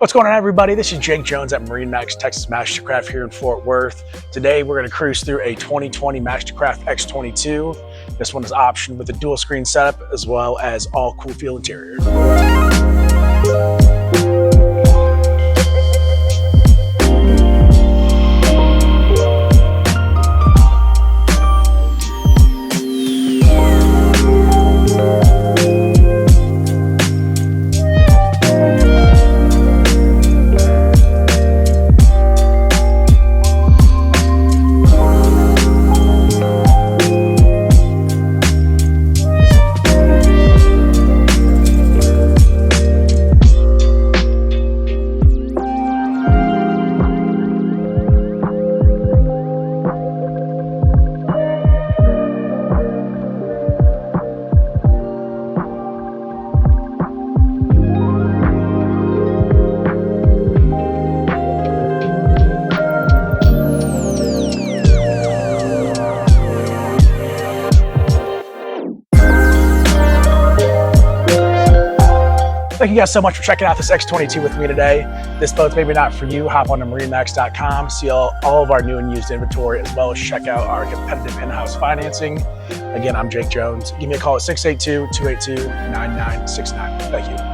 What's going on, everybody? This is Jake Jones at MarineMax Texas MasterCraft here in Fort Worth. Today, we're going to cruise through a 2020 MasterCraft X22. This one is optioned with a dual screen setup as well as all Coolfeel Interior. Thank you guys so much for checking out this X22 with me today. This boat's maybe not for you. Hop on to MarineMax.com, see all of our new and used inventory, as well as check out our competitive in-house financing. Again, I'm Jake Jones. Give me a call at 682-282-9969. Thank you.